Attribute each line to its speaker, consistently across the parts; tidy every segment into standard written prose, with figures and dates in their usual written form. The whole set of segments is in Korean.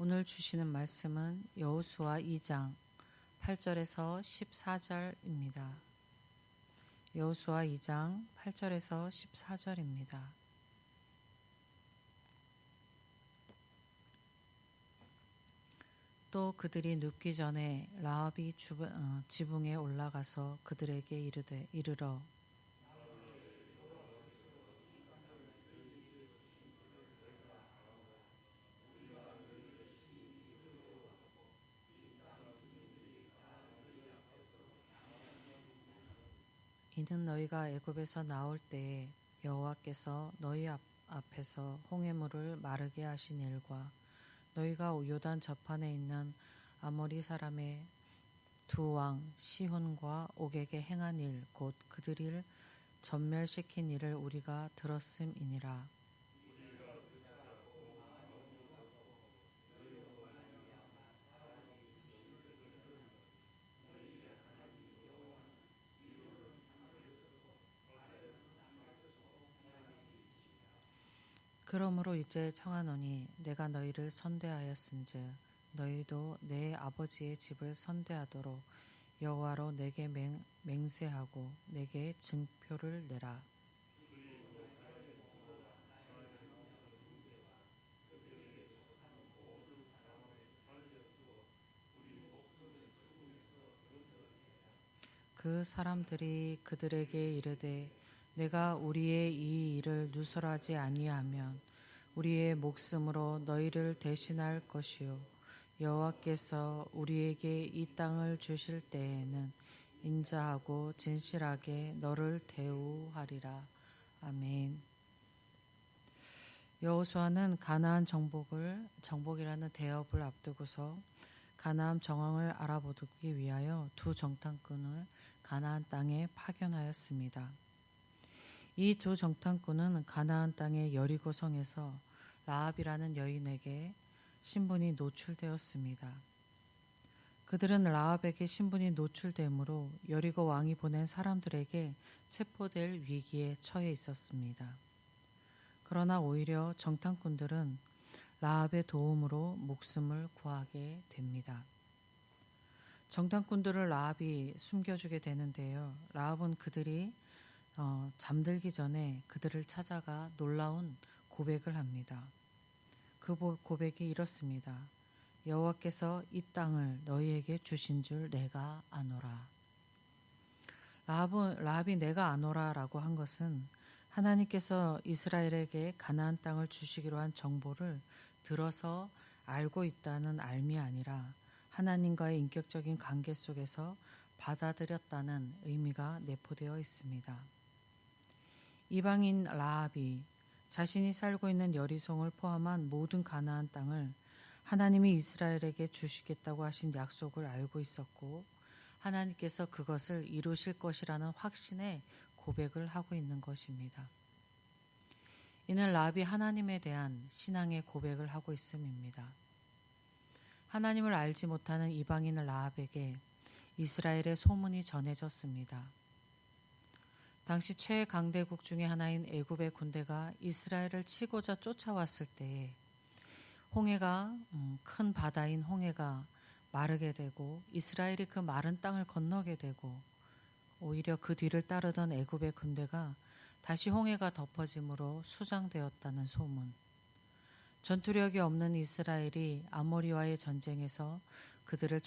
Speaker 1: 오늘 주시는 말씀은 여호수아 2장 8절에서 14절입니다. 여호수아 2장 8절에서 14절입니다. 또 그들이 눕기 전에 라합이 지붕에 올라가서 그들에게 이르러 이는 너희가 애굽에서 나올 때에 여호와께서 너희 앞에서 홍해물을 마르게 하신 일과 너희가 요단 저판에 있는 아모리 사람의 두 왕 시혼과 옥에게 행한 일 곧 그들을 전멸시킨 일을 우리가 들었음이니라. 그러므로 이제 청하노니 내가 너희를 선대하였은즉 너희도 내 아버지의 집을 선대하도록 여호와로 내게 맹세하고 내게 증표를 내라. 그 사람들이 그들에게 이르되 내가 우리의 이 일을 누설하지 아니하면 우리의 목숨으로 너희를 대신할 것이요 여호와께서 우리에게 이 땅을 주실 때에는 인자하고 진실하게 너를 대우하리라. 아멘. 여호수아는 가나안 정복이라는 대업을 앞두고서 가나안 정황을 알아보기 위하여 두 정탐꾼을 가나안 땅에 파견하였습니다. 이 두 정탐꾼은 가나안 땅의 여리고 성에서 라합이라는 여인에게 신분이 노출되었습니다. 그들은 라합에게 신분이 노출되므로 여리고 왕이 보낸 사람들에게 체포될 위기에 처해 있었습니다. 그러나 오히려 정탐꾼들은 라합의 도움으로 목숨을 구하게 됩니다. 정탐꾼들을 라합이 숨겨주게 되는데요. 라합은 그들이 잠들기 전에 그들을 찾아가 놀라운 고백을 합니다. 그 고백이 이렇습니다. 여호와께서 이 땅을 너희에게 주신 줄 내가 아노라. 라합이 내가 아노라라고 한 것은 하나님께서 이스라엘에게 가나안 땅을 주시기로 한 정보를 들어서 알고 있다는 알미 아니라 하나님과의 인격적인 관계 속에서 받아들였다는 의미가 내포되어 있습니다. 이방인 라합이 자신이 살고 있는 여리송을 포함한 모든 가나안 땅을 하나님이 이스라엘에게 주시겠다고 하신 약속을 알고 있었고 하나님께서 그것을 이루실 것이라는 확신의 고백을 하고 있는 것입니다. 이는 라합이 하나님에 대한 신앙의 고백을 하고 있음입니다. 하나님을 알지 못하는 이방인 라합에게 이스라엘의 소문이 전해졌습니다. 당시 최강대국 중의 하나인 애굽의 군대가 이스라엘을 치고자 쫓아왔을 때에 홍해가 큰 바다인 홍해가 마르게 되고 이스라엘이 그 마른 땅을 건너게 되고 오히려 그 뒤를 따르던 애굽의 군대가 다시 홍해가 덮어짐으로 수장되었다는 소문. 전투력이 없는 이스라엘이 아모리와의 전쟁에서 그들을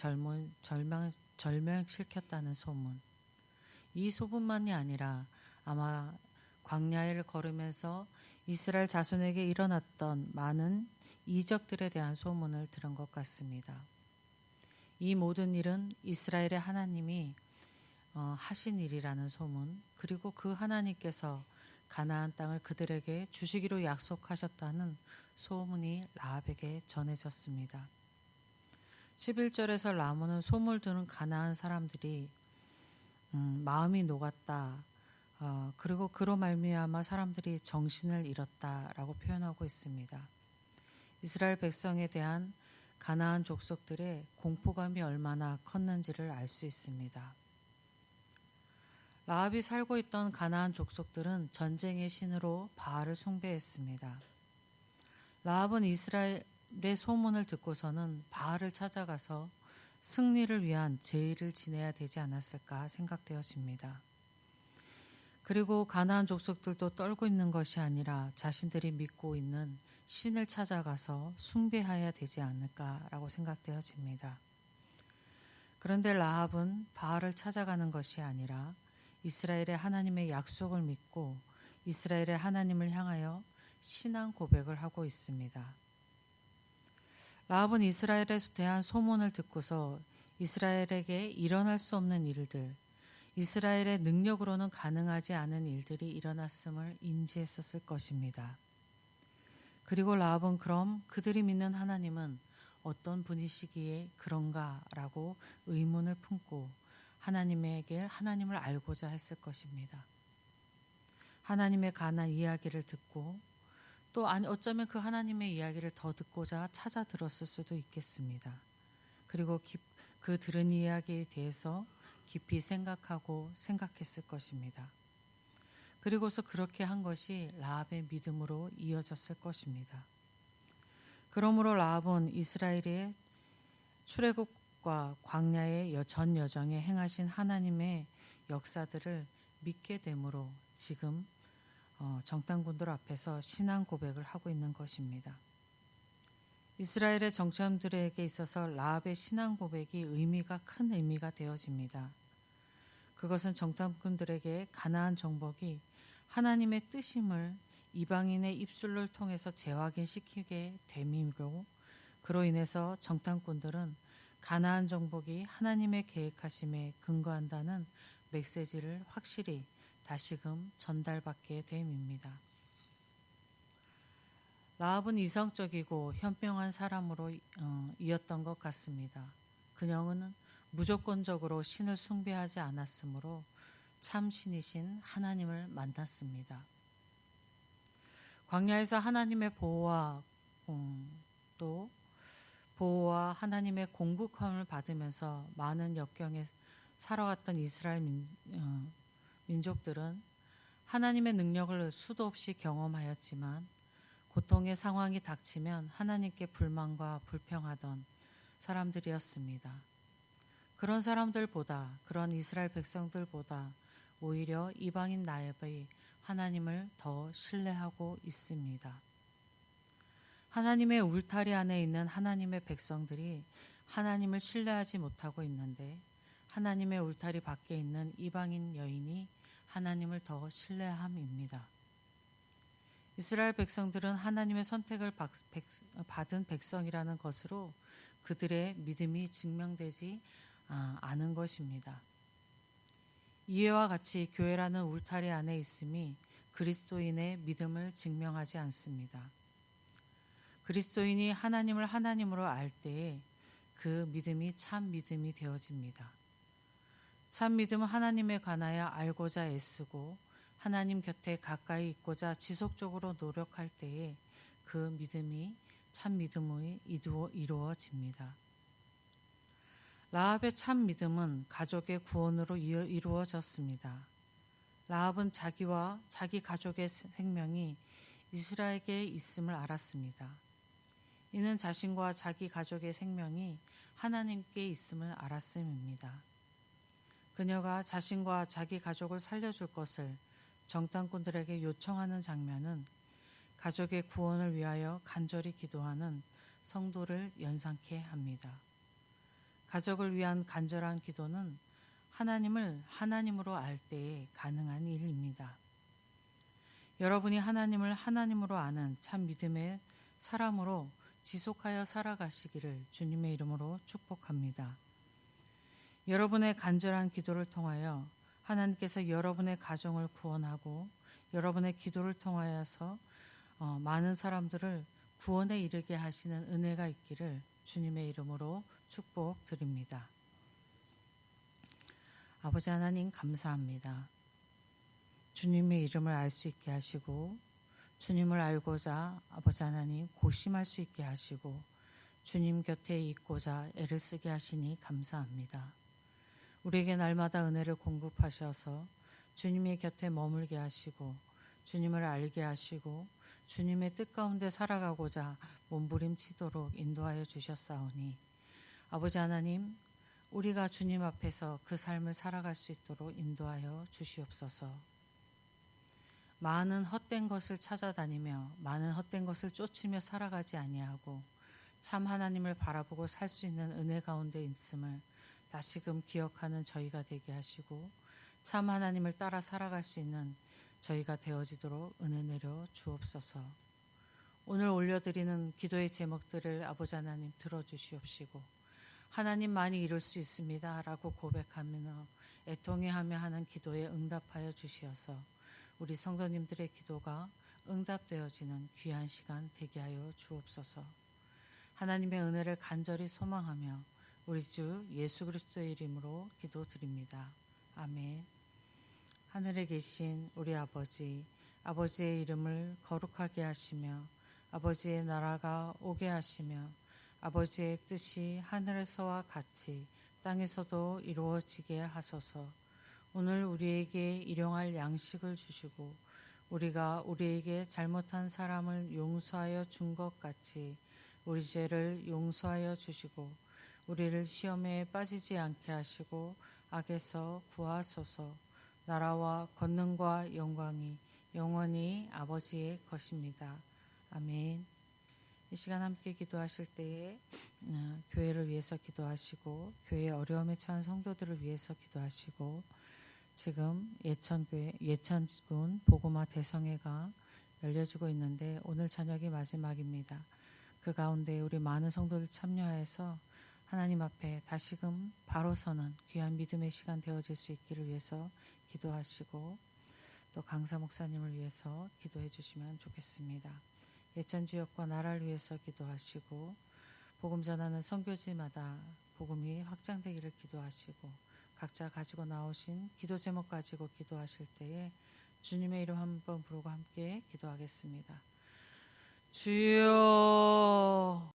Speaker 1: 절멸시켰다는 소문. 이 소문만이 아니라 아마 광야를 걸으면서 이스라엘 자손에게 일어났던 많은 이적들에 대한 소문을 들은 것 같습니다. 이 모든 일은 이스라엘의 하나님이 하신 일이라는 소문, 그리고 그 하나님께서 가나안 땅을 그들에게 주시기로 약속하셨다는 소문이 라합에게 전해졌습니다. 11절에서 라모는 소문을 들은 가나안 사람들이 마음이 녹았다. 그리고 그로 말미암아 사람들이 정신을 잃었다라고 표현하고 있습니다. 이스라엘 백성에 대한 가나안 족속들의 공포감이 얼마나 컸는지를 알 수 있습니다. 라합이 살고 있던 가나안 족속들은 전쟁의 신으로 바알을 숭배했습니다. 라합은 이스라엘의 소문을 듣고서는 바알을 찾아가서 승리를 위한 제의를 지내야 되지 않았을까 생각되어집니다. 그리고 가나안 족속들도 떨고 있는 것이 아니라 자신들이 믿고 있는 신을 찾아가서 숭배해야 되지 않을까라고 생각되어집니다. 그런데 라합은 바알을 찾아가는 것이 아니라 이스라엘의 하나님의 약속을 믿고 이스라엘의 하나님을 향하여 신앙 고백을 하고 있습니다. 라합은 이스라엘에 대한 소문을 듣고서 이스라엘에게 일어날 수 없는 일들, 이스라엘의 능력으로는 가능하지 않은 일들이 일어났음을 인지했었을 것입니다. 그리고 라합은 그럼 그들이 믿는 하나님은 어떤 분이시기에 그런가라고 의문을 품고 하나님을 알고자 했을 것입니다. 하나님의 관한 이야기를 듣고 또 어쩌면 그 하나님의 이야기를 더 듣고자 찾아 들었을 수도 있겠습니다. 그리고 그 들은 이야기에 대해서 깊이 생각했을 것입니다. 그리고서 그렇게 한 것이 라합의 믿음으로 이어졌을 것입니다. 그러므로 라합은 이스라엘의 출애굽과 광야의 전 여정에 행하신 하나님의 역사들을 믿게 되므로 지금 정탐꾼들 앞에서 신앙 고백을 하고 있는 것입니다. 이스라엘의 정탐들에게 있어서 라합의 신앙 고백이 큰 의미가 되어집니다. 그것은 정탐꾼들에게 가나안 정복이 하나님의 뜻임을 이방인의 입술을 통해서 재확인시키게 됨이고, 그로 인해서 정탐꾼들은 가나안 정복이 하나님의 계획하심에 근거한다는 메시지를 확실히 다시금 전달받게 됨입니다. 라합은 이성적이고 현명한 사람으로 이었던 것 같습니다. 그녀는 무조건적으로 신을 숭배하지 않았으므로 참 신이신 하나님을 만났습니다. 광야에서 하나님의 보호와 하나님의 공급함을 받으면서 많은 역경에 살아왔던 이스라엘 민족들은 하나님의 능력을 수도 없이 경험하였지만 고통의 상황이 닥치면 하나님께 불만과 불평하던 사람들이었습니다. 그런 이스라엘 백성들보다 오히려 이방인 나엽이 하나님을 더 신뢰하고 있습니다. 하나님의 울타리 안에 있는 하나님의 백성들이 하나님을 신뢰하지 못하고 있는데, 하나님의 울타리 밖에 있는 이방인 여인이 하나님을 더 신뢰함입니다. 이스라엘 백성들은 하나님의 선택을 받은 백성이라는 것으로 그들의 믿음이 증명되지 않은 것입니다. 이와 같이 교회라는 울타리 안에 있음이 그리스도인의 믿음을 증명하지 않습니다. 그리스도인이 하나님을 하나님으로 알 때에 그 믿음이 참 믿음이 되어집니다. 참 믿음은 하나님에 관하여 알고자 애쓰고 하나님 곁에 가까이 있고자 지속적으로 노력할 때에 그 믿음이 참 믿음이 이루어집니다. 라합의 참 믿음은 가족의 구원으로 이루어졌습니다. 라합은 자기와 자기 가족의 생명이 이스라엘에게 있음을 알았습니다. 이는 자신과 자기 가족의 생명이 하나님께 있음을 알았음입니다. 그녀가 자신과 자기 가족을 살려줄 것을 정탐꾼들에게 요청하는 장면은 가족의 구원을 위하여 간절히 기도하는 성도를 연상케 합니다. 가족을 위한 간절한 기도는 하나님을 하나님으로 알 때에 가능한 일입니다. 여러분이 하나님을 하나님으로 아는 참 믿음의 사람으로 지속하여 살아가시기를 주님의 이름으로 축복합니다. 여러분의 간절한 기도를 통하여 하나님께서 여러분의 가정을 구원하고 여러분의 기도를 통하여서 많은 사람들을 구원에 이르게 하시는 은혜가 있기를 주님의 이름으로 축복드립니다. 아버지 하나님 감사합니다. 주님의 이름을 알 수 있게 하시고 주님을 알고자 아버지 하나님 고심할 수 있게 하시고 주님 곁에 있고자 애를 쓰게 하시니 감사합니다. 우리에게 날마다 은혜를 공급하셔서 주님의 곁에 머물게 하시고 주님을 알게 하시고 주님의 뜻 가운데 살아가고자 몸부림치도록 인도하여 주셨사오니 아버지 하나님, 우리가 주님 앞에서 그 삶을 살아갈 수 있도록 인도하여 주시옵소서. 많은 헛된 것을 찾아다니며 많은 헛된 것을 쫓으며 살아가지 아니하고 참 하나님을 바라보고 살 수 있는 은혜 가운데 있음을 다시금 기억하는 저희가 되게 하시고 참 하나님을 따라 살아갈 수 있는 저희가 되어지도록 은혜 내려 주옵소서. 오늘 올려드리는 기도의 제목들을 아버지 하나님 들어주시옵시고 하나님만이 이룰 수 있습니다 라고 고백하며 애통해하며 하는 기도에 응답하여 주시어서 우리 성도님들의 기도가 응답되어지는 귀한 시간 되게 하여 주옵소서. 하나님의 은혜를 간절히 소망하며 우리 주 예수 그리스도의 이름으로 기도드립니다. 아멘. 하늘에 계신 우리 아버지, 아버지의 이름을 거룩하게 하시며 아버지의 나라가 오게 하시며 아버지의 뜻이 하늘에서와 같이 땅에서도 이루어지게 하소서. 오늘 우리에게 일용할 양식을 주시고 우리가 우리에게 잘못한 사람을 용서하여 준 것 같이 우리 죄를 용서하여 주시고 우리를 시험에 빠지지 않게 하시고 악에서 구하소서. 나라와 권능과 영광이 영원히 아버지의 것입니다. 아멘. 이 시간 함께 기도하실 때에 교회를 위해서 기도하시고 교회의 어려움에 처한 성도들을 위해서 기도하시고 지금 예천군 보고마 대성회가 열려지고 있는데 오늘 저녁이 마지막입니다. 그 가운데 우리 많은 성도들 참여해서 하나님 앞에 다시금 바로 서는 귀한 믿음의 시간 되어질 수 있기를 위해서 기도하시고 또 강사 목사님을 위해서 기도해 주시면 좋겠습니다. 예천 지역과 나라를 위해서 기도하시고 복음 전하는 선교지마다 복음이 확장되기를 기도하시고 각자 가지고 나오신 기도 제목 가지고 기도하실 때에 주님의 이름 한번 부르고 함께 기도하겠습니다. 주여